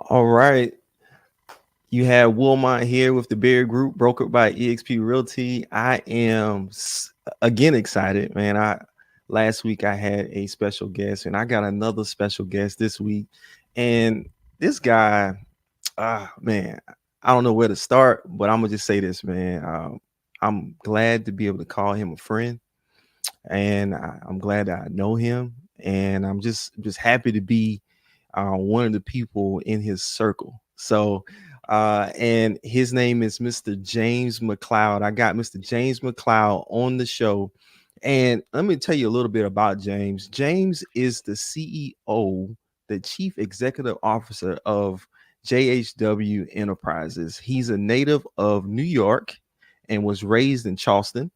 All right. You have Wilmot here with the Bear Group, brokered by eXp Realty. I am again excited, man. I last week I had a special guest, and I got another special guest this week. And this guy, man, I don't know where to start, but I'm gonna just say this, man. I'm glad to be able to call him a friend, and I'm glad that I know him, and I'm just happy to be one of the people in his circle. So, and his name is Mr. Jaymes McCloud. I got Mr. Jaymes McCloud on the show. And let me tell you a little bit about Jaymes. Jaymes is the CEO, the Chief Executive Officer of JHW Enterprises. He's a native of New York and was raised in Charleston,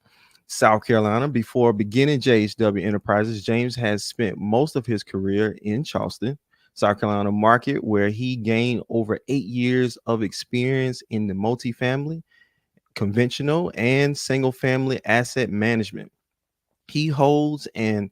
South Carolina. Before beginning JHW Enterprises, Jaymes has spent most of his career in Charleston, South Carolina market, where he gained over 8 years of experience in the multifamily, conventional, and single family asset management. He holds an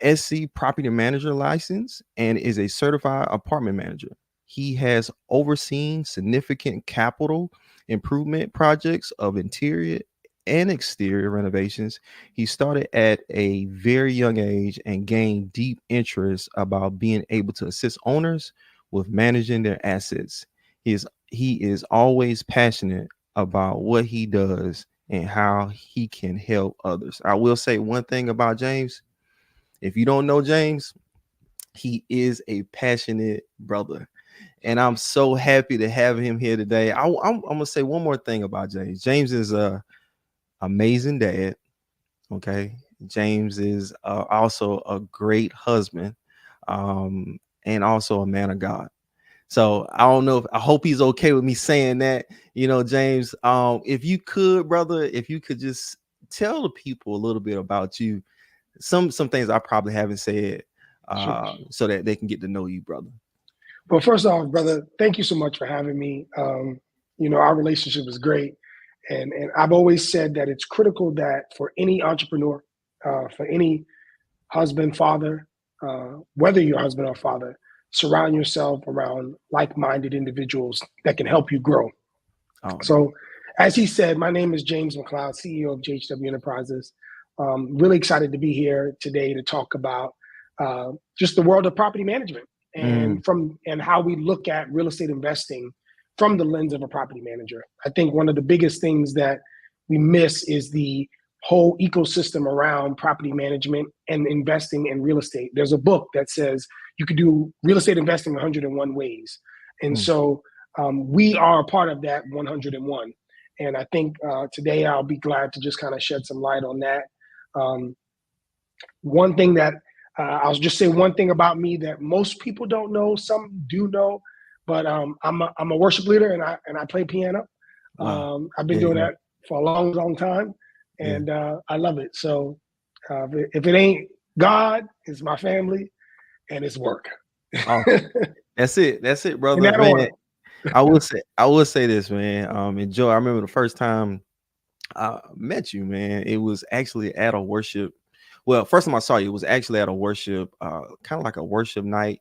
SC property manager license and is a certified apartment manager. He has overseen significant capital improvement projects of interior and exterior renovations. He started at a very young age and gained deep interest about being able to assist owners with managing their assets. He is always passionate about what he does and how he can help others. I will say one thing about Jaymes. If you don't know Jaymes, he is a passionate brother. And I'm so happy to have him here today. I'm going to say one more thing about Jaymes. Jaymes is a amazing dad. Okay. Jaymes is also a great husband, and also a man of God. So I don't know I hope he's okay with me saying that, Jaymes, if you could, brother, if you could just tell the people a little bit about you, some things I probably haven't said, Sure. so that they can get to know you, brother. Well, first off, brother, thank you so much for having me. Our relationship is great. And I've always said that it's critical that for any entrepreneur, for any husband, father, whether you're husband or father, surround yourself around like-minded individuals that can help you grow. Oh, So, as he said, my name is Jaymes McCloud, CEO of JHW Enterprises. Really excited to be here today to talk about just the world of property management mm, and how we look at real estate investing from the lens of a property manager. I think one of the biggest things that we miss is the whole ecosystem around property management and investing in real estate. There's a book that says you could do real estate investing 101 ways. And mm. so we are a part of that 101. And I think today I'll be glad to just kind of shed some light on that. One thing that I'll just say one thing about me that most people don't know, some do know, but I'm a worship leader and I play piano. Wow. I've been Yeah, doing yeah, that for a long, long time, yeah. and I love it. So if it ain't God, it's my family and it's work. Awesome. That's it, In brother, that man. order. I will say this, man. Enjoy. I remember the first time I met you, man. It was actually at a worship. Well, first time I saw you, it was actually at a worship, kind of like a worship night,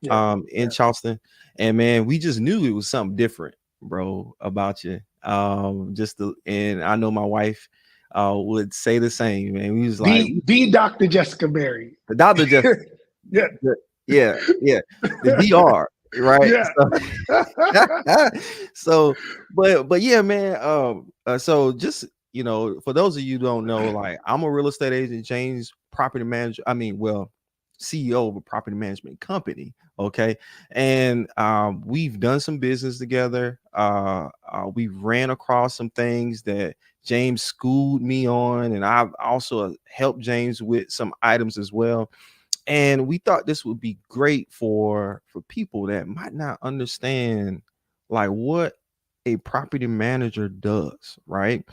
Yeah, in yeah. Charleston. And man, we just knew it was something different, bro, about you. And I know my wife would say the same, man. We was like, The Dr. Jessica Berry. the doctor just, Yeah, yeah, the DR, right? yeah. So, but yeah, man. So just, for those of you who don't know, like, I'm a real estate agent, James, property manager. I mean, well, CEO of a property management company. Okay, and we've done some business together. We've ran across some things that James schooled me on, and I've also helped James with some items as well. And we thought this would be great for people that might not understand, like, what a property manager does, right?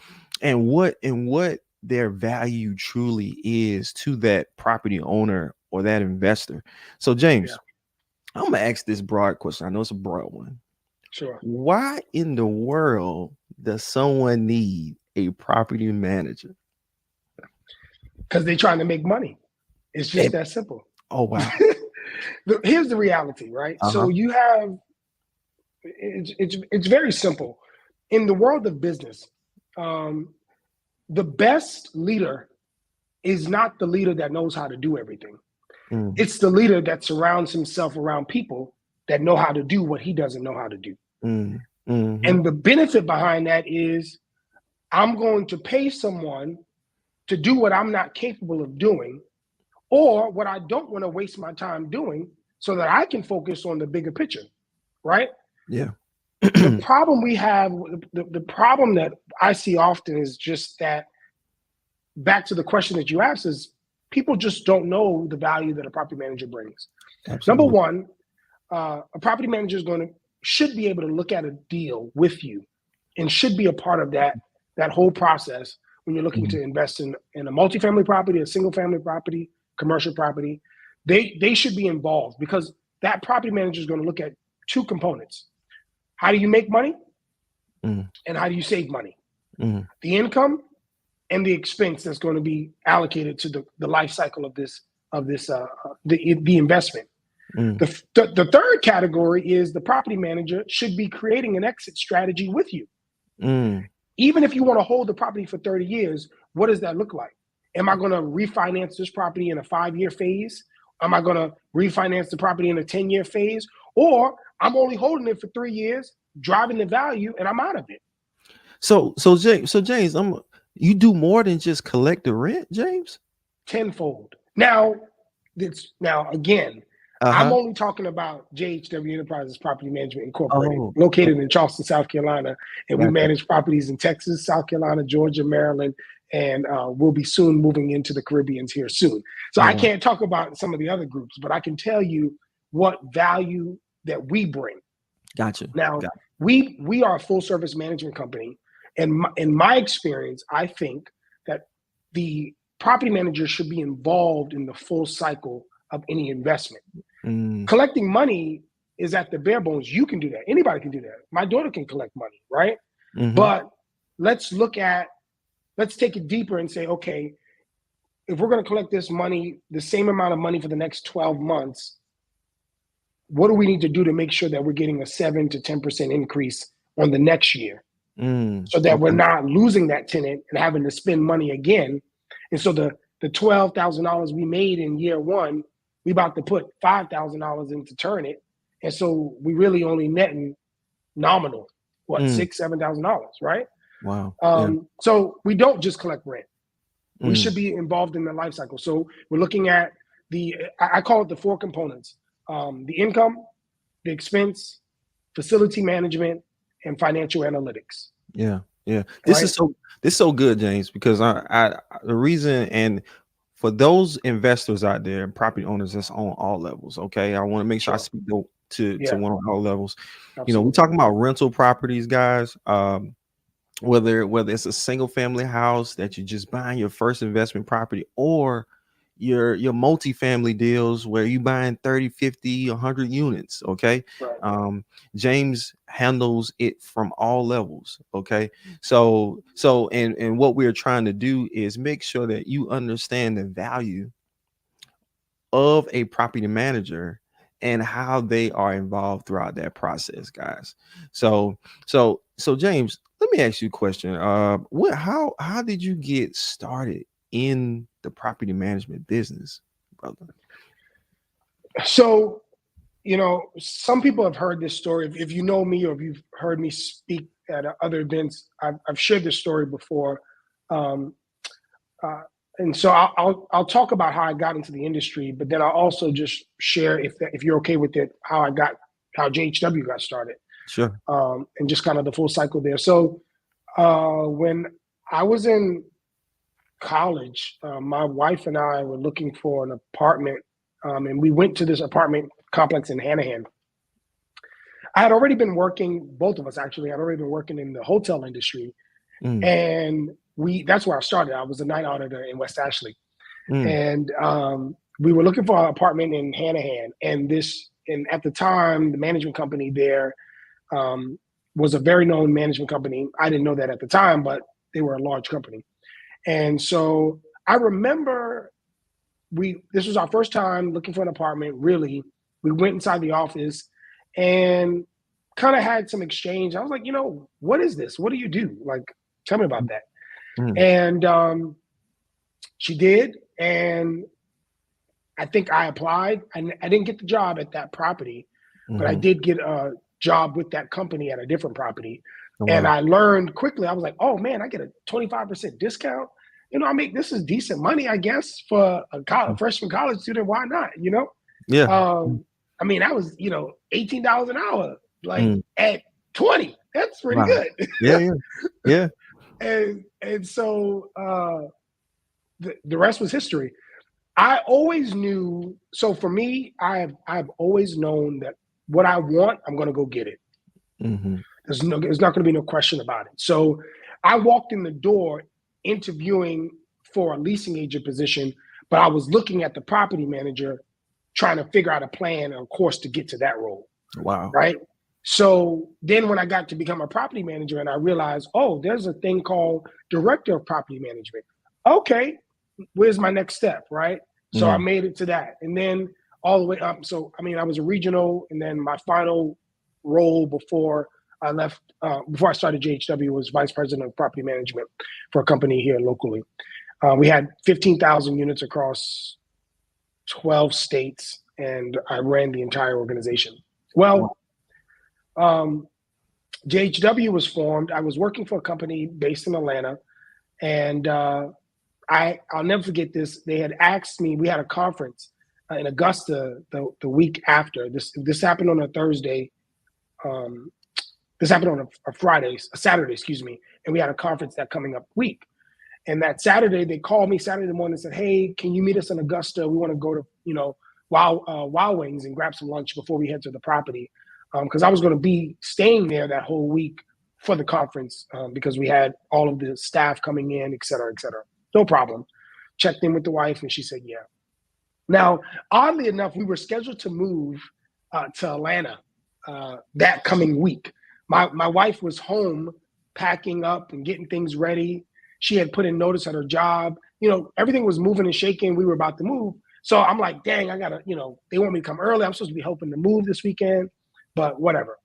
And what their value truly is to that property owner or that investor. So Yeah, James, I'm gonna ask this broad question. I know it's a broad one. sure. Why in the world does someone need a property manager? Because they're trying to make money. It's just Eh, that simple. oh wow. Here's the reality, right? So Uh-huh. you have It's very simple. In the world of business, um, the best leader is not the leader that knows how to do everything. Mm, It's the leader that surrounds himself around people that know how to do what he doesn't know how to do. mm, mm-hmm. And the benefit behind that is I'm going to pay someone to do what I'm not capable of doing or what I don't want to waste my time doing so that I can focus on the bigger picture, right? Yeah. The problem we have, the problem that I see often is just that back to the question that you asked is people just don't know the value that a property manager brings. Number Absolutely. one, a property manager is going to should be able to look at a deal with you and should be a part of that whole process when you're looking Mhm. to invest in a multifamily property, a single family property, commercial property. They should be involved because that property manager is going to look at two components. How do you make money Mm, and how do you save money? mm, The income and the expense that's going to be allocated to the life cycle of the investment. mm, The third category is the property manager should be creating an exit strategy with you. mm. Even if you want to hold the property for 30 years, what does that look like? Am I going to refinance this property in a 5-year phase? Am I going to refinance the property in a 10-year phase? Or I'm only holding it for 3 years, driving the value, and I'm out of it So James, you do more than just collect the rent, James? tenfold. Now again, I'm Uh-huh. only talking about JHW Enterprises Property Management Incorporated, Oh, located okay. in Charleston, South Carolina, and we Gotcha. manage properties in Texas, South Carolina, Georgia, Maryland, and we'll be soon moving into the Caribbeans here soon. So Oh, I wow. can't talk about some of the other groups, but I can tell you what value that we bring. Gotcha. Now, Got we are a full service management company, and in my experience, I think that the property manager should be involved in the full cycle of any investment. mm, Collecting money is at the bare bones. You can do that. Anybody can do that. My daughter can collect money, right? mm-hmm. But let's let's take it deeper and say, okay, if we're going to collect this money, the same amount of money for the next 12 months, what do we need to do to make sure that we're getting a 7 to 10% increase on the next year so that we're Okay. not losing that tenant and having to spend money again? And so the $12,000 we made in year one, we about to put $5,000 in to turn it. And so we really only netting nominal, what, Mm, $6,000, $7,000, right? wow. Yeah. So we don't just collect rent. We Mm, should be involved in the life cycle. So we're looking at I call it the four components: the income, the expense, facility management, and financial analytics. yeah. Yeah. Right? This is so good, James, because the reason, and for those investors out there and property owners that's on all levels, okay, I want to make sure I Sure. speak to Yeah. one on all levels. We're Absolutely. talking about rental properties, guys. Whether it's a single family house that you're just buying your first investment property, or your multifamily deals where you buying 30, 50, 100 units, okay. Right. James handles it from all levels, okay. And what we're trying to do is make sure that you understand the value of a property manager and how they are involved throughout that process, guys. So James, let me ask you a question. How did you get started in the property management business, brother? So, some people have heard this story. If you know me or if you've heard me speak at other events, I've shared this story before. Um, uh, and so I'll talk about how I got into the industry, but then I'll also just share, if you're okay with it, how JHW got started, Sure. and just kind of the full cycle there. So when I was in college, my wife and I were looking for an apartment, and we went to this apartment complex in Hanahan. I had already been working, both of us actually had already been working in the hotel industry, Mm, and that's where I started. I was a night auditor in West Ashley, mm, and we were looking for an apartment in Hanahan, and at the time, the management company there um, was a very known management company. I didn't know that at the time, but they were a large company. And so I remember this was our first time looking for an apartment, really. We went inside the office, and kind of had some exchange. I was like, what is this? What do you do? Like, tell me about that. Mm. And she did. And I think I applied. I didn't get the job at that property, but I did get a job with that company at a different property. Oh, And wow. I learned quickly. I was like, oh man, I get a 25% discount. This is decent money, I guess, for a freshman college student. Why not? Yeah. I mean, that was, $18 an hour, like Mm. at 20. That's pretty Wow. good. Yeah. Yeah. And so the rest was history. I always knew. So for me, I've always known that what I want, I'm going to go get it. Mm-hmm. There's not going to be no question about it. So I walked in the door interviewing for a leasing agent position, but I was looking at the property manager, trying to figure out a plan or a course to get to that role. Wow. Right. So then when I got to become a property manager and I realized, oh, there's a thing called director of property management. Okay, where's my next step? Right. So I made it to that. And then all the way up. So, I mean, I was a regional, and then my final role before I left, before I started JHW, was vice president of property management for a company here locally. We had 15,000 units across 12 states, and I ran the entire organization. Well, JHW was formed. I was working for a company based in Atlanta, and I'll never forget this. They had asked me. We had a conference in Augusta the week after. This happened on a Thursday. This happened on a Saturday, excuse me. And we had a conference that coming up week. And that Saturday, they called me Saturday morning and said, "Hey, can you meet us in Augusta? We want to go to Wild Wings and grab some lunch before we head to the property." Because I was going to be staying there that whole week for the conference, because we had all of the staff coming in, et cetera, et cetera. No problem. Checked in with the wife, and she said, yeah. Now, oddly enough, we were scheduled to move to Atlanta that coming week. My wife was home packing up and getting things ready. She had put in notice at her job. Everything was moving and shaking. We were about to move. So I'm like, dang, I got to, they want me to come early. I'm supposed to be helping to move this weekend, but whatever.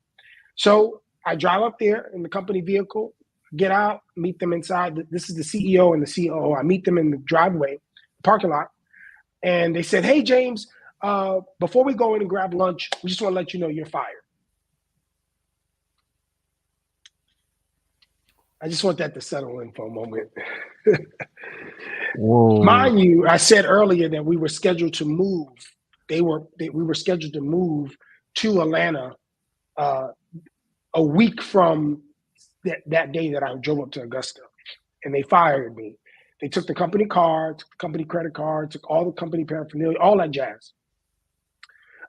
So I drive up there in the company vehicle, get out, meet them inside. This is the CEO and the COO. I meet them in the driveway, parking lot. And they said, "Hey, Jaymes, before we go in and grab lunch, we just want to let you know you're fired." I just want that to settle in for a moment. Whoa. Mind you, I said earlier that we were scheduled to move. We were scheduled to move to Atlanta a week from that day that I drove up to Augusta, and they fired me. They took the company car, took the company credit card, took all the company paraphernalia, all that jazz.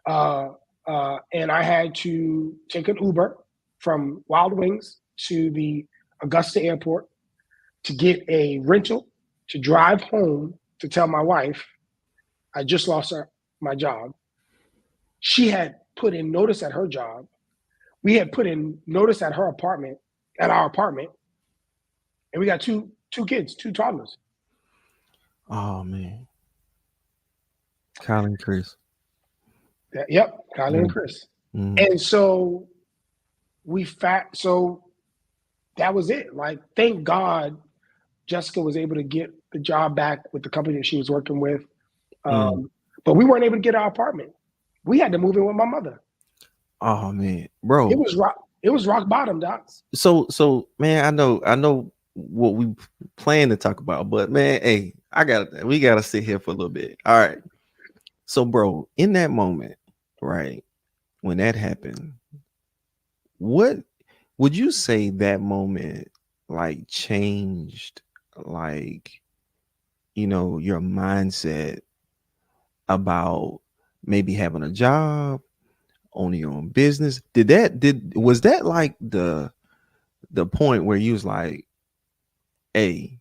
And I had to take an Uber from Wild Wings to the Augusta airport to get a rental to drive home to tell my wife I just lost my job. She had put in notice at her job. We had put in notice at our apartment, and we got two kids, two toddlers. Oh man, Kyle and Chris. Yep, Kylie and Chris. And so so that was it. Like, thank God Jessica was able to get the job back with the company that she was working with. But we weren't able to get our apartment. We had to move in with my mother. Oh man, bro. It was rock bottom, Doc. So man, I know what we plan to talk about, but man, hey, we gotta sit here for a little bit. All right. So, bro, in that moment, right, when that happened, what would you say that moment like changed, like, your mindset about maybe having a job, owning your own business? Was that like the point where you was like, hey,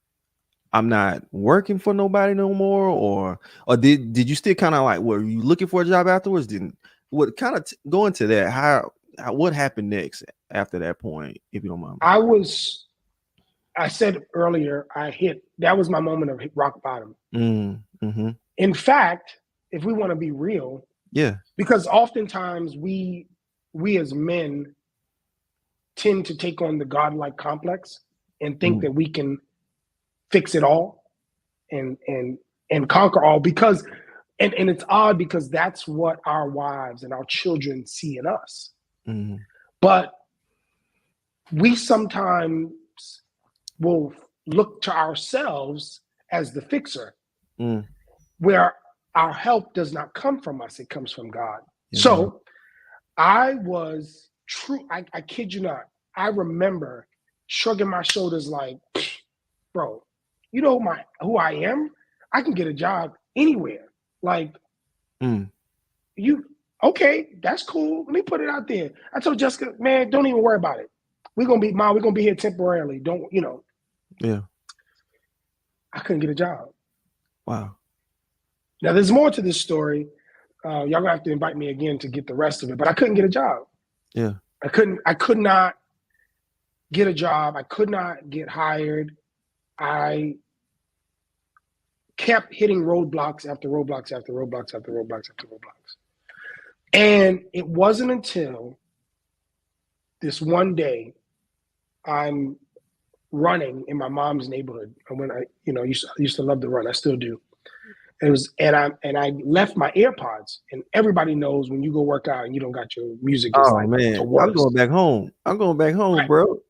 I'm not working for nobody no more, or did you still kind of like, were you looking for a job afterwards? What kind of go into that? How what happened next after that point, if you don't mind? I said earlier, that was my moment of rock bottom. Mm-hmm. In fact, if we want to be real, yeah, because oftentimes we as men tend to take on the godlike complex and think Mm, that we can fix it all and conquer all, because and it's odd because that's what our wives and our children see in us. mm, But we sometimes will look to ourselves as the fixer, mm. where our help does not come from us, it comes from God. It does. So I was true, I kid you not, I remember shrugging my shoulders like, bro, you know who I am? I can get a job anywhere. Like, Mm, you, okay, that's cool. Let me put it out there. I told Jessica, man, don't even worry about it. We're gonna be here temporarily. Don't, yeah. I couldn't get a job. Wow. Now there's more to this story. Y'all gonna have to invite me again to get the rest of it, but I couldn't get a job. Yeah. I could not get a job. I could not get hired. I kept hitting roadblocks after roadblocks after roadblocks after roadblocks after roadblocks. And it wasn't until this one day I'm running in my mom's neighborhood. And when I used to love to run. I still do. I left my AirPods, and everybody knows when you go work out and you don't got your music is Oh like the man, I'm going worst. back home. I'm going back home, Right. bro.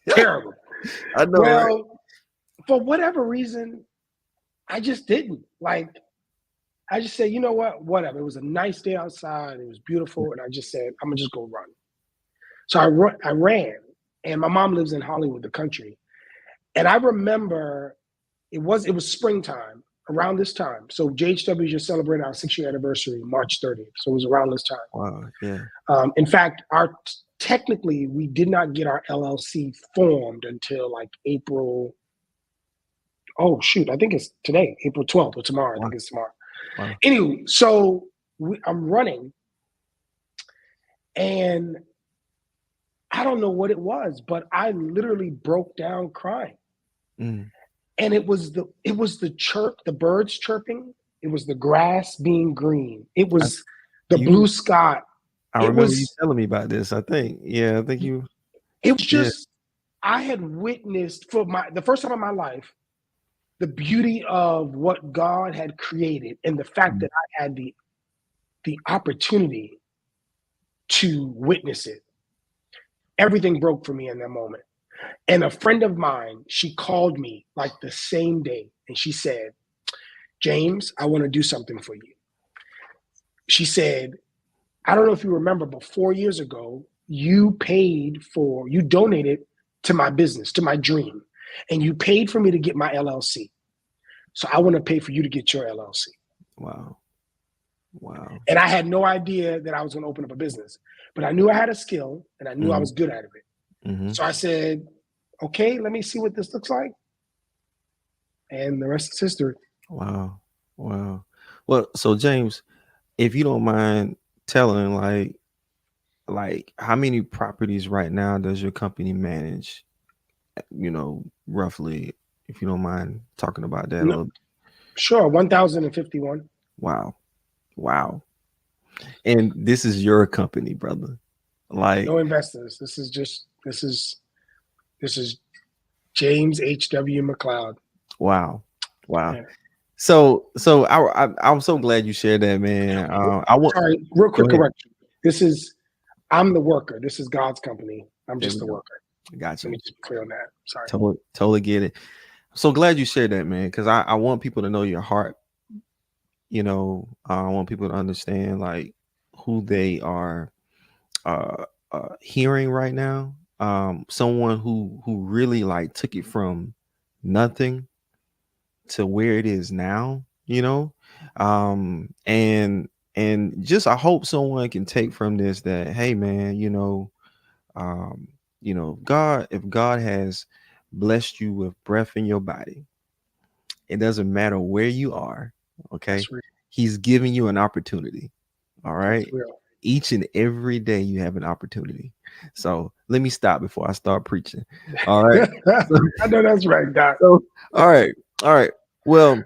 Terrible. I know, right? Well, for whatever reason, I just didn't. Like, I just said, you know what? Whatever. It was a nice day outside. It was beautiful. And I just said, I'm going to just go run. So I ran. And my mom lives in Hollywood, the country. And I remember it was springtime around this time. So JHW just celebrated our 6-year anniversary, March 30th. So it was around this time. Wow. Yeah. In fact, technically, we did not get our LLC formed until like April. Oh, shoot. I think it's today, April 12th or tomorrow. I think it's tomorrow. Wow. Anyway, so I'm running, and I don't know what it was, but I literally broke down crying. Mm. And it was the chirp, the birds chirping. It was the grass being green. It was the blue sky. I remember you telling me about this. I think. Yeah, I think you. It was just, I had witnessed for the first time in my life the beauty of what God had created, and the fact that I had the opportunity to witness it. Everything broke for me in that moment. And a friend of mine, she called me like the same day, and she said, James, I want to do something for you. She said, I don't know if you remember, but 4 years ago, you donated to my business, to my dream, and you paid for me to get my LLC. So I want to pay for you to get your LLC. Wow. Wow. And I had no idea that I was going to open up a business, but I knew I had a skill and I knew I was good at it. Mm-hmm. So I said, okay, let me see what this looks like. And the rest is history. Wow. Wow. Well, so James, if you don't mind telling, like how many properties right now does your company manage? Roughly, if you don't mind talking about that a little. Sure, 1,051. Wow. Wow. And this is your company, brother. Like, no investors. This is Jaymes H.W. McCloud. Wow. Wow. Yeah. So I'm so glad you shared that, man. Sorry, real quick correction. I'm the worker. This is God's company. I'm just the worker. Gotcha. Let me just be clear on that. Sorry. Totally get it. I'm so glad you shared that, man, because I want people to know your heart. I want people to understand like who they are hearing right now. Someone who really like took it from nothing to where it is now, and just I hope someone can take from this that, hey man, if God has blessed you with breath in your body, it doesn't matter where you are. Okay, He's giving you an opportunity. All right, each and every day you have an opportunity. So let me stop before I start preaching. All right. I know that's right, Doc. So, all right. Well,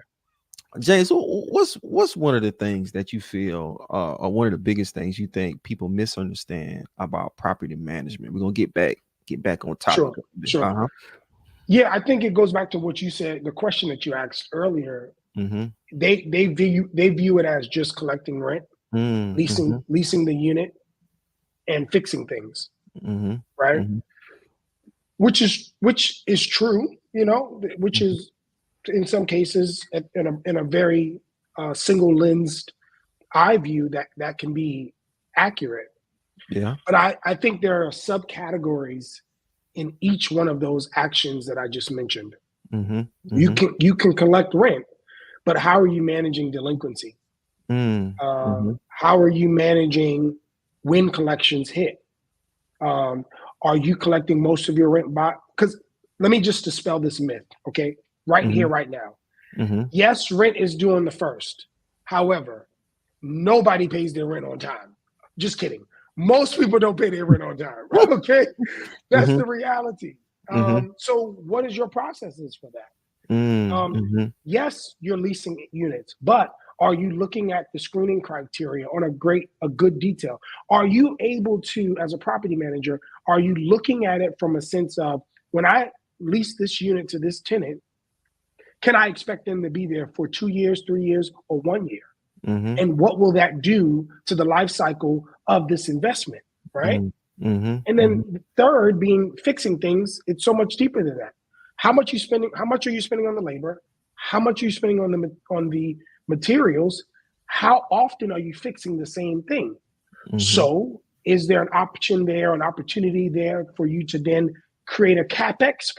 James, what's one of the things that you feel, or one of the biggest things you think people misunderstand about property management? We're gonna get back on topic. Sure, sure. Uh huh. Yeah, I think it goes back to what you said, the question that you asked earlier. Mm-hmm. They view it as just collecting rent, Mm-hmm. leasing the unit, and fixing things, Mm-hmm. right? Mm-hmm. Which is true, which is in some cases in a very single lensed eye view that can be accurate. Yeah. But I think there are subcategories in each one of those actions that I just mentioned. Mm-hmm. You Mm-hmm. can collect rent, but how are you managing delinquency? Mm-hmm. How are you managing when collections hit? Um, are you collecting most of your rent by? Because let me just dispel this myth, okay? Right here, Mm-hmm. right now. Mm-hmm. Yes, rent is due on the first. However, nobody pays their rent on time. Just kidding. Most people don't pay their rent on time. Okay, that's Mm-hmm. the reality. Mm-hmm. So, what is your processes for that? Mm-hmm. Yes, you're leasing units, but are you looking at the screening criteria on a good detail? Are you able to, as a property manager, are you looking at it from a sense of when I lease this unit to this tenant, can I expect them to be there for 2 years, 3 years, or 1 year? Mm-hmm. And what will that do to the life cycle of this investment, right? Mm-hmm. And Mm-hmm. then third, being fixing things, it's so much deeper than that. How much you spending? How much are you spending on the labor? How much are you spending on the materials? How often are you fixing the same thing? Mm-hmm. So, is there an option there, an opportunity there for you to then create a capex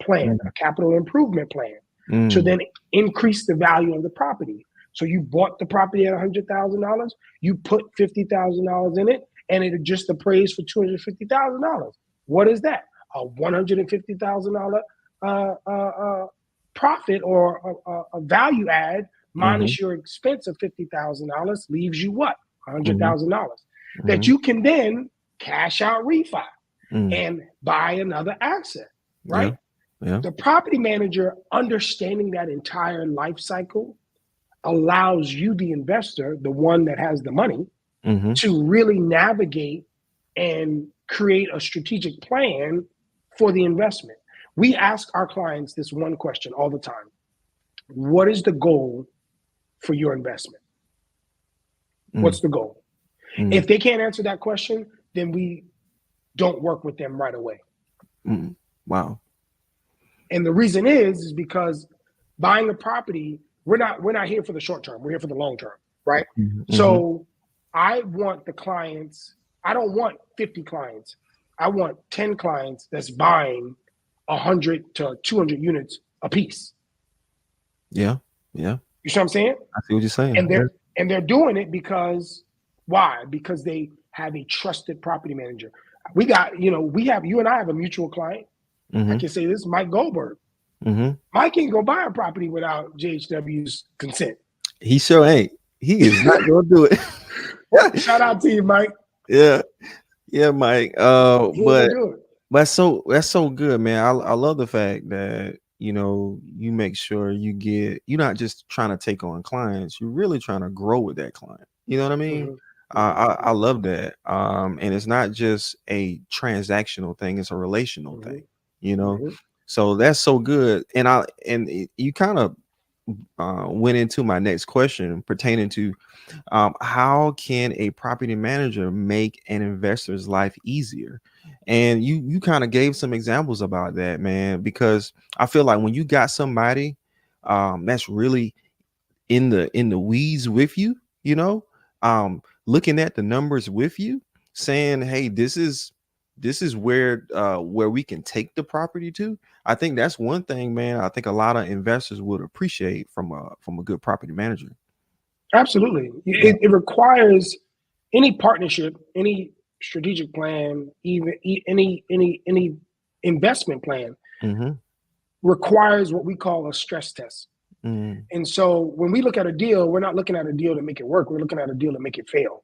plan, a capital improvement plan, to Mm-hmm. then increase the value of the property? So you bought the property at $100,000, you put $50,000 in it, and it just appraised for $250,000. What is that? A $150,000 profit or a value add Mm-hmm. minus your expense of $50,000 leaves you what? Mm-hmm. $100,000 that Mm-hmm. you can then cash out refi Mm. and buy another asset, Yeah. right? Yeah. The property manager understanding that entire life cycle allows you, the investor, the one that has the money, Mm-hmm. to really navigate and create a strategic plan for the investment. We ask our clients this one question all the time: what is the goal for your investment? Mm. What's the goal? Mm. If they can't answer that question, then we don't work with them right away. Mm. Wow. And the reason is because buying a property, we're not here for the short term. We're here for the long term, right? Mm-hmm. So I want the clients, I don't want 50 clients. I want 10 clients that's buying 100 to 200 units a piece. Yeah. Yeah. You see what I'm saying? I see what you're saying. And Yeah. they're doing it because why? Because they have a trusted property manager. We got, you and I have a mutual client. I Mm-hmm. can say this, Mike Goldberg. Mm-hmm. Mike ain't gonna buy a property without JHW's consent. He sure ain't. He is not gonna do it. Shout out to you, Mike. Yeah. Yeah, Mike. He ain't gonna But do it. that's so good, man. I love the fact that you make sure you're not just trying to take on clients. You're really trying to grow with that client. You know what I mean? Mm-hmm. I love that. And it's not just a transactional thing; it's a relational Mm-hmm. thing. You know, Mm-hmm. so that's so good. You kind of went into my next question pertaining to how can a property manager make an investor's life easier? And you kind of gave some examples about that, man, because I feel like when you got somebody that's really in the weeds with you, looking at the numbers with you, saying, hey, this is where we can take the property to. I think that's one thing, man. I think a lot of investors would appreciate from a good property manager. Absolutely. Yeah. It requires any partnership, any strategic plan, even any investment plan Mm-hmm. requires what we call a stress test. Mm-hmm. And so when we look at a deal, we're not looking at a deal to make it work. We're looking at a deal to make it fail.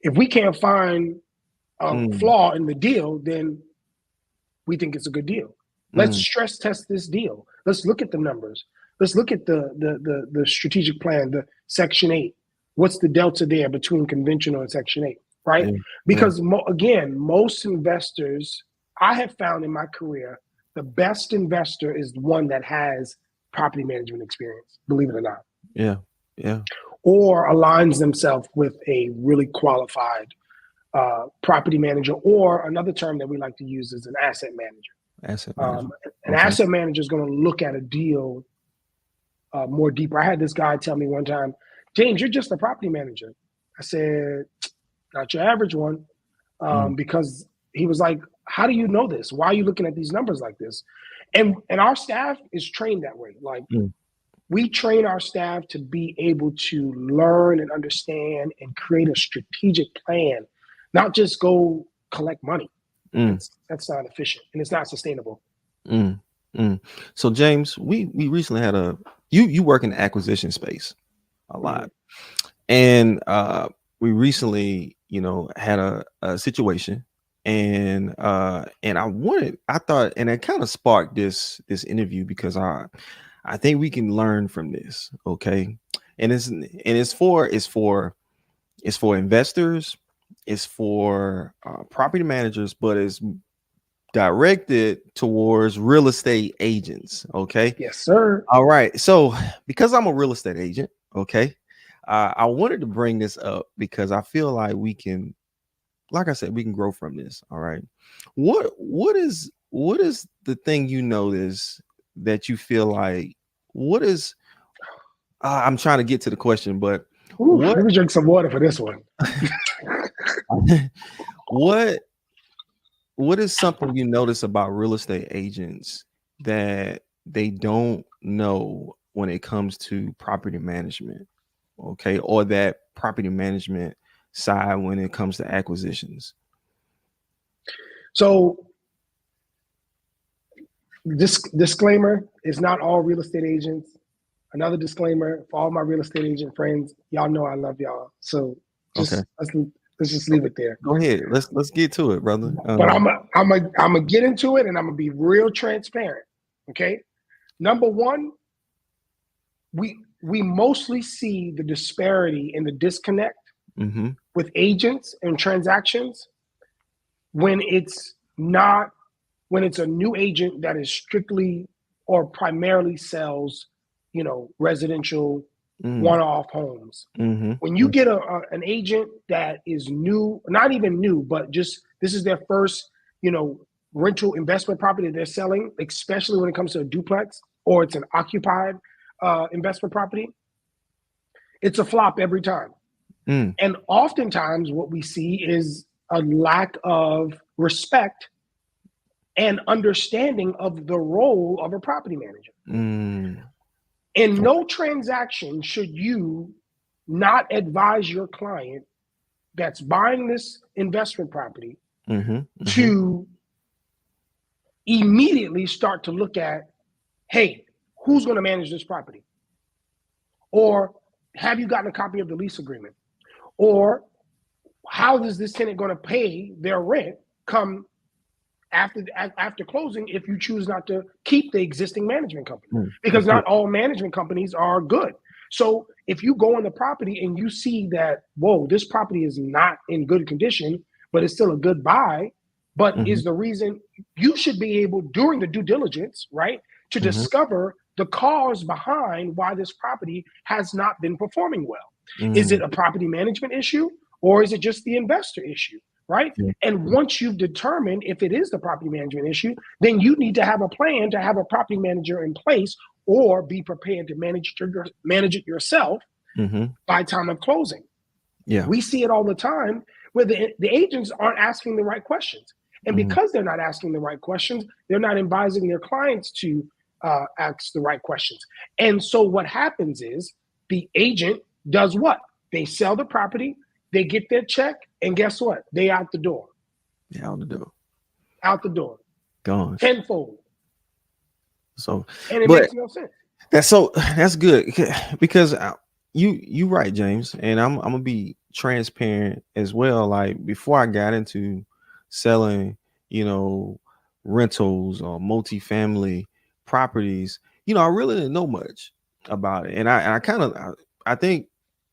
If we can't find a Mm, flaw in the deal, then we think it's a good deal. Let's mm, stress test this deal. Let's look at the numbers. Let's look at the strategic plan, the Section 8. What's the delta there between conventional and Section 8, right? Yeah. Yeah. Because again, most investors I have found in my career, the best investor is one that has property management experience, believe it or not, Yeah. Yeah. or aligns themselves with a really qualified property manager, or another term that we like to use is an asset manager. Asset Um, management. an Okay. asset manager is going to look at a deal more deeper. I had this guy tell me one time, James, you're just a property manager. I said, not your average one, Mm, because he was like, how do you know this? Why are you looking at these numbers like this? And our staff is trained that way. Like, mm, we train our staff to be able to learn and understand and create a strategic plan, not just go collect money. mm, That's not efficient and it's not sustainable. mm, mm. So James, we recently had you work in the acquisition space a Mhm. lot. And we recently, had a situation, and I thought, and it kind of sparked this interview because I think we can learn from this, okay? And it's for investors, it's for property managers, but it's directed towards real estate agents, okay? Yes, sir. All right. So, because I'm a real estate agent, okay, I wanted to bring this up because I feel like we can, like I said, we can grow from this. All right. What is the thing you notice that you feel like what is? I'm trying to get to the question, but Oof, what let me drink some water for this one. what what is something you notice about real estate agents that they don't know when it comes to property management, okay, or that property management side when it comes to acquisitions? So, this disclaimer is not all real estate agents. Another disclaimer for all my real estate agent friends, y'all know I love y'all. So Okay, just let's just leave it there. go ahead. Let's get to it, brother. But I'm gonna get into it and I'm gonna be real transparent. Okay. Number one, we mostly see the disparity and the disconnect Mm-hmm, with agents and transactions when it's not when it's a new agent that is strictly or primarily sells, residential mm, one-off homes. mm-hmm, When you get an agent that is new, not even new, but just this is their first, rental investment property they're selling, especially when it comes to a duplex or it's an occupied investment property, it's a flop every time. mm, And oftentimes, what we see is a lack of respect and understanding of the role of a property manager. mm. In no transaction should you not advise your client that's buying this investment property Mm-hmm, mm-hmm, to immediately start to look at, hey, who's going to manage this property? Or have you gotten a copy of the lease agreement? Or how is this tenant going to pay their rent come after closing if you choose not to keep the existing management company? mm. Because Okay. not all management companies are good. So if you go on the property and you see that, whoa, this property is not in good condition, but it's still a good buy, but Mm-hmm, is the reason you should be able during the due diligence, right, to mm-hmm, discover the cause behind why this property has not been performing well. Is mm. it a property management issue or is it just the investor issue, right? Yeah. And once you've determined if it is the property management issue, then you need to have a plan to have a property manager in place or be prepared to manage it yourself Mm-hmm. by time of closing. Yeah. We see it all the time where the agents aren't asking the right questions. And Mm, because they're not asking the right questions, they're not advising their clients to ask the right questions. And so what happens is the agent does what? They sell the property, they get their check, and guess what? They out the door, yeah, out the door. out the door, Gone. tenfold. So, And it but makes no sense. that's good because you right, James, and I'm gonna be transparent as well. Like before I got into selling, you know, rentals or multifamily properties, I really didn't know much about it, and I kind of I think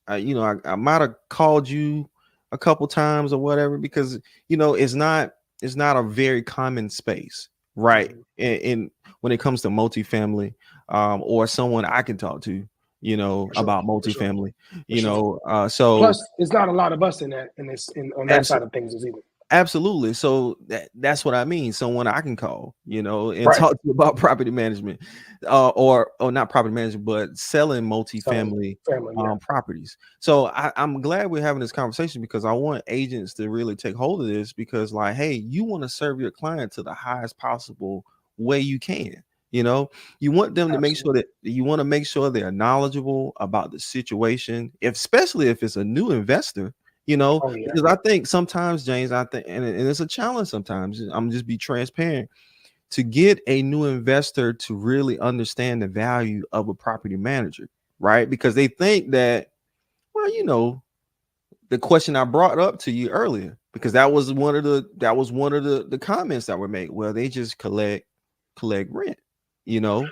I might have called you a couple times or whatever because it's not a very common space, right? Mhm. In when it comes to multifamily, or someone I can talk to, For sure, about for sure, multifamily, for sure. so Plus, it's not a lot of us on that side of things as either. absolutely. So that's what I mean. Someone I can call, and Right. talk to you about property management, or not property management, but selling Selling multifamily family, yeah. properties. So I'm glad we're having this conversation because I want agents to really take hold of this because, like, hey, you want to serve your client to the highest possible way you can. You want them to make sure Absolutely. that you want to make sure they're knowledgeable about the situation, especially if it's a new investor, Oh yeah. because I think sometimes, James, I think, and it's a challenge sometimes. I'm just be transparent to get a new investor to really understand the value of a property manager, right? Because they think that, well, the question I brought up to you earlier, because that was one of the comments that were made. Well, they just collect rent, you know.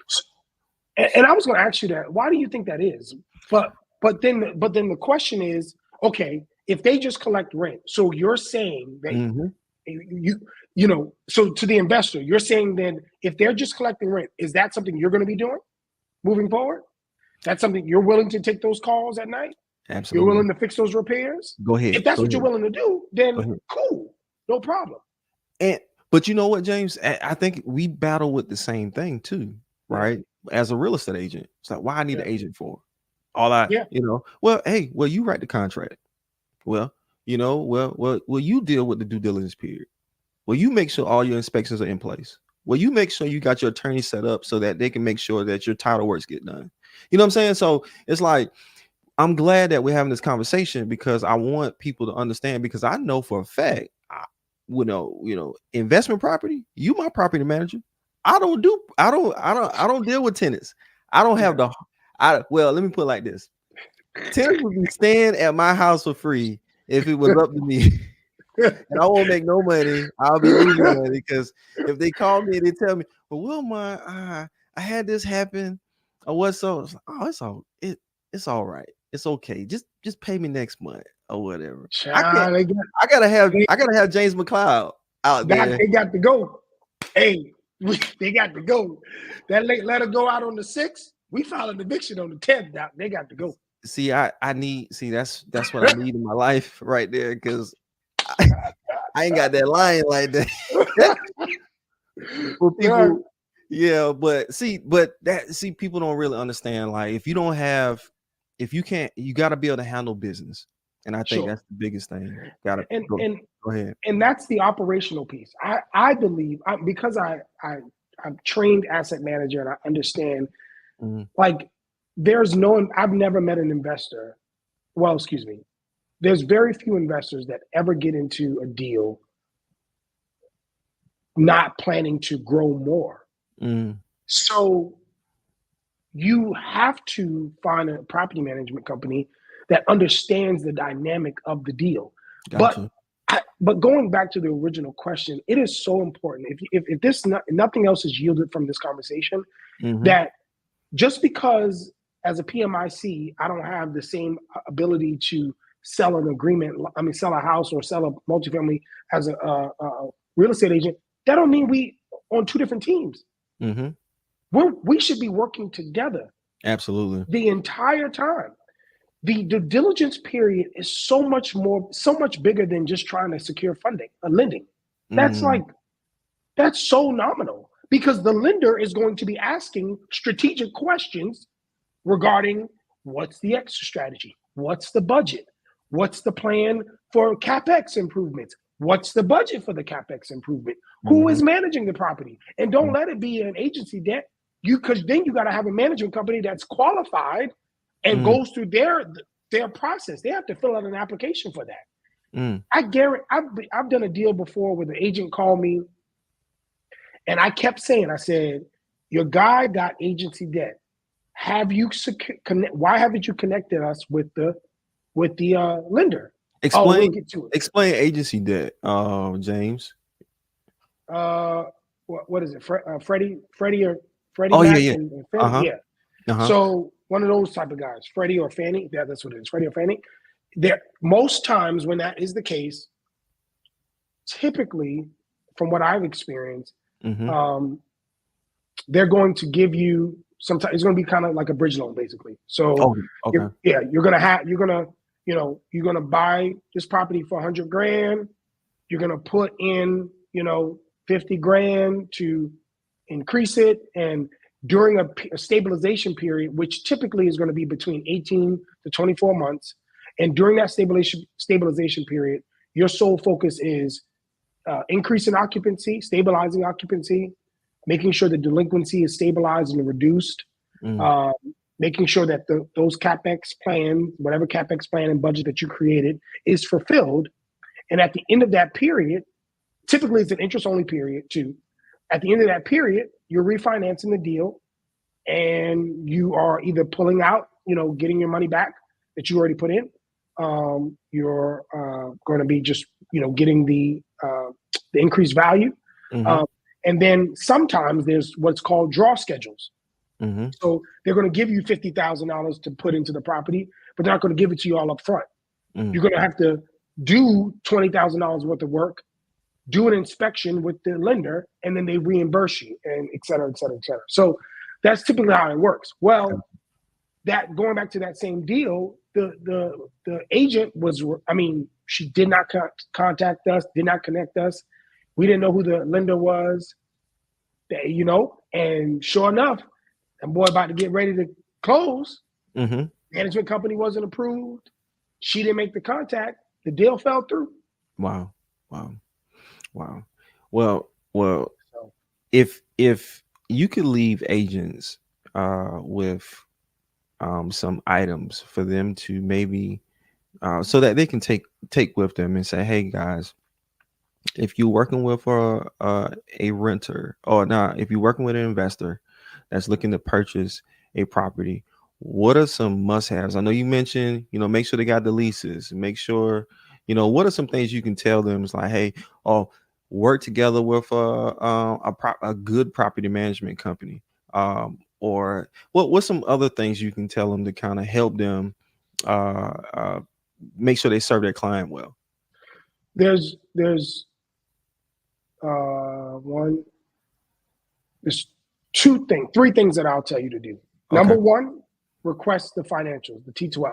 And I was going to ask you that. Why do you think that is? But then the question is, okay, if they just collect rent, so you're saying that Mm-hmm. so to the investor, you're saying then if they're just collecting rent, is that something you're going to be doing moving forward? That's something you're willing to take those calls at night? You're Absolutely. willing to fix those repairs? Go If ahead. that's Go what you're ahead. willing to do, Go then ahead. cool, no problem. And but you know what, James? I think we battle with the same thing too, Yeah, right? As a real estate agent, it's like, why I need yeah, an agent for? All I, yeah. well, hey, well, you write the contract. Well, well, you deal with the due diligence period. Well, you make sure all your inspections are in place. Well, you make sure you got your attorney set up so that they can make sure that your title works get done. You know what I'm saying? So it's like I'm glad that we're having this conversation because I want people to understand because I know for a fact, investment property, you my property manager. I don't deal with tenants. I don't have Yeah. the well, let me put it like this. Tenants would be staying at my house for free if it was up to me. And I won't make no money. I'll be losing money because if they call me and they tell me, "Well, Wilma, I had this happen," or what's so? It's like, oh, it's all right. It's okay. Just pay me next month or whatever. I can't. Child, they got they, I gotta have Jaymes McCloud out there. they got to go. Hey, they got to go. That late let her go out on the 6th. We filed an eviction on the 10th, Doc. They got to go. See, I need see that's what I need in my life right there because I, I ain't got that lion like that. For Doc, people, yeah, but people don't really understand. Like, if you can't, you got to be able to handle business, and I think sure. that's the biggest thing. Got to And go. and Go ahead. and that's the operational piece. I believe because I'm trained asset manager and I understand Mhm. like I've never met an investor. Well, excuse me. There's very few investors that ever get into a deal not planning to grow more. Mhm. So you have to find a property management company that understands the dynamic of the deal. But Gotcha. but going back to the original question, it is so important. If this nothing else is yielded from this conversation, Mhm. that just because as a PMIC I don't have the same ability to sell an agreement, I mean sell a house or sell a multifamily as a real estate agent, that don't mean we on two different teams. Mhm. We should be working together Absolutely. the entire time. The due diligence period is so much bigger than just trying to secure funding, lending. That's Mhm. like, that's so nominal because the lender is going to be asking strategic questions regarding what's the exit strategy? What's the budget? What's the plan for CapEx improvements? What's the budget for the CapEx improvement? Who Mhm. is managing the property? And don't Mhm. let it be an agency debt. Because then you got to have a management company that's qualified and Mhm. goes through their process. They have to fill out an application for that. Mhm. I guarantee I've done a deal before where the agent called me and I kept saying, I said, your guy got agency debt. Have you why haven't you connected us with the lender? Oh, we'll Explain get to it. explain agency debt, James. Uh, what is it? Freddie Freddie Oh yeah, Mac yeah. and Uh Fannie. huh. Yeah. Uh huh. So one of those type of guys, Freddie or Fannie. Yeah, that's what it is. Freddie or Fannie. There, most times when that is the case, typically, from what I've experienced, Mm-hmm. um, they're going to give you sometimes it's going to be kind of like a bridge loan, basically. So Oh, okay. you're gonna buy this property for 100 grand. You're gonna put in 50 grand to increase it, and during a stabilization period, which typically is going to be between 18 to 24 months, and during that stabilization period, your sole focus is increasing occupancy, stabilizing occupancy, making sure the delinquency is stabilized and reduced, Mm, um, making sure that those capex plan, whatever capex plan and budget that you created, is fulfilled. And at the end of that period, typically it's an interest only period too. At the end of that period, you're refinancing the deal, and you are either pulling out, getting your money back that you already put in. You're going to be just, getting the increased value. mm-hmm. Um, and then sometimes there's what's called draw schedules. Mm-hmm. So they're going to give you $50,000 to put into the property, but they're not going to give it to you all up front. Mm, You're going to have to do $20,000 worth of work, do an inspection with the lender, and then they reimburse you, and et cetera, et cetera, et cetera. So that's typically how it works. Well, that going back to that same deal, the agent was, she did not contact us, did not connect us. We didn't know who the lender was, and sure enough, that boy about to get ready to close. mm-hmm. Management company wasn't approved. She didn't make the contact. The deal fell through. Wow. Wow. Wow. Well, So if you could leave agents with some items for them to maybe so that they can take with them and say, hey guys, if you're working with a renter, or not, if you're working with an investor that's looking to purchase a property, what are some must-haves? I know you mentioned, make sure they got the leases, make sure, what are some things you can tell them? It's like, hey, oh, work together with a good property management company, or what's some other things you can tell them to kind of help them uh, uh, make sure they serve their client well. there's one, there's three things that I'll tell you to do. Okay, Number one, request the financials, the T12.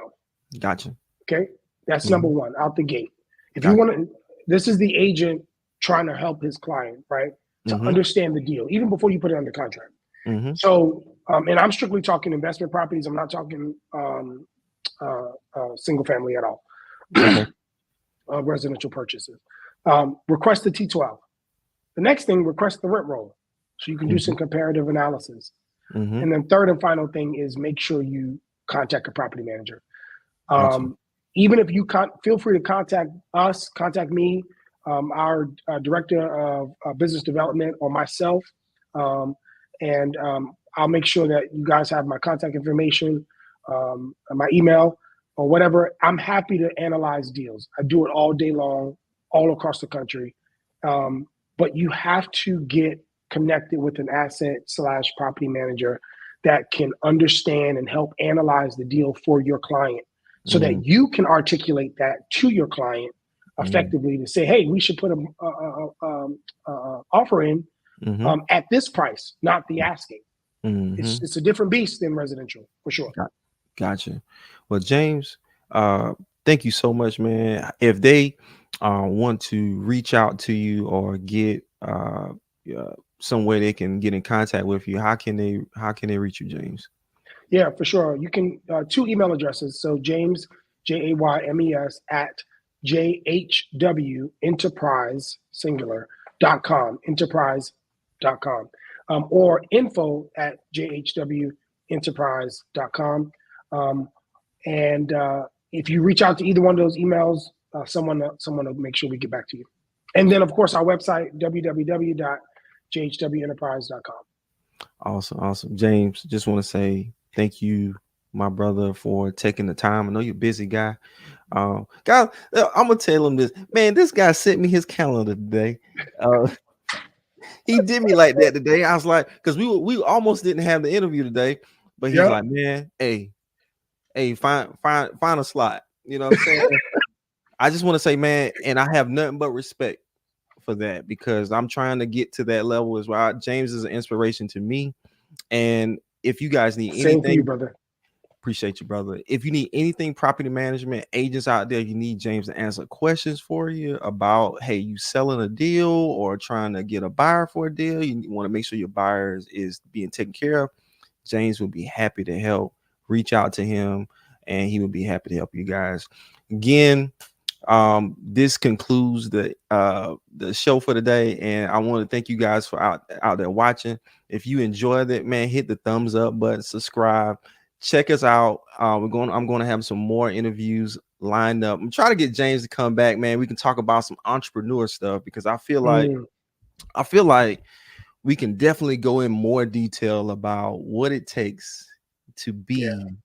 gotcha. Okay, that's number Hmm. one out the gate. If you Gotcha. want to, this is the agent trying to help his client, right, to Hmm. understand the deal even before you put it under contract. Hmm. So, and I'm strictly talking investment properties. I'm not talking single family at all. Okay. Residential purchases. Request the T12. The next thing, request the rent roll, so you can do Hmm. some comparative analysis. Hmm. And then third and final thing is make sure you contact a property manager. Gotcha. Even if you feel free to contact us, contact me, our director of business development, or myself, um, and I'll make sure that you guys have my contact information, my email, or whatever. I'm happy to analyze deals. I do it all day long, all across the country. But you have to get connected with an asset slash property manager that can understand and help analyze the deal for your client, so Mm, that you can articulate that to your client mm, effectively to say, hey, we should put an offer in mm-hmm. at this price, not the asking. Mm-hmm. It's a different beast than residential, for sure. Gotcha. Well, James, thank you so much, man. If they want to reach out to you or get some way they can get in contact with you, how can they reach you, James? Yeah, for sure. You can, two email addresses. So Jaymes, Jaymes, at JHW Enterprise, singular.com, enterprise.com, or info at jhwenterprise.com. And if you reach out to either one of those emails, someone will make sure we get back to you. And then, of course, our website, www.jhwenterprise.com. Awesome, awesome. James, just want to say thank you, my brother, for taking the time. I know you're a busy guy. God, I'm gonna tell him this, man. This guy sent me his calendar today. Uh, He did me like that today. I was like, because we almost didn't have the interview today, but he's Yep. like, man, hey, find a slot. You know what I'm saying? I just want to say, man, and I have nothing but respect for that because I'm trying to get to that level as well. James is an inspiration to me. And if you guys need Same for you, anything, brother. appreciate you, brother. If you need anything, property management agents out there, you need James to answer questions for you about, hey, you selling a deal or trying to get a buyer for a deal. You want to make sure your buyers is being taken care of. James will be happy to help. Reach out to him, and he will be happy to help you guys. Again, this concludes the show for today, and I want to thank you guys for out there watching. If you enjoyed it, man, hit the thumbs up button, subscribe, check us out. I'm going to have some more interviews lined up. I'm trying to get James to come back, man. We can talk about some entrepreneur stuff because I feel like we can definitely go in more detail about what it takes to Yeah, be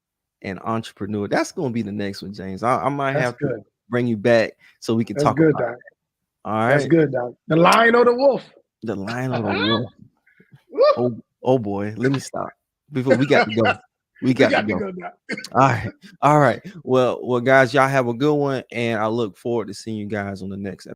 an entrepreneur. That's going to be the next one, James. I might that's have to good. bring you back so we can That's talk good, about Doc. it. All That's right. good, Doc. The lion or the wolf? The Lion of the Wolf. Woo! Oh boy. Let me stop. Before we got to go. We We got to got to go. go, Doc. All right. All right. Well, guys, y'all have a good one. And I look forward to seeing you guys on the next episode.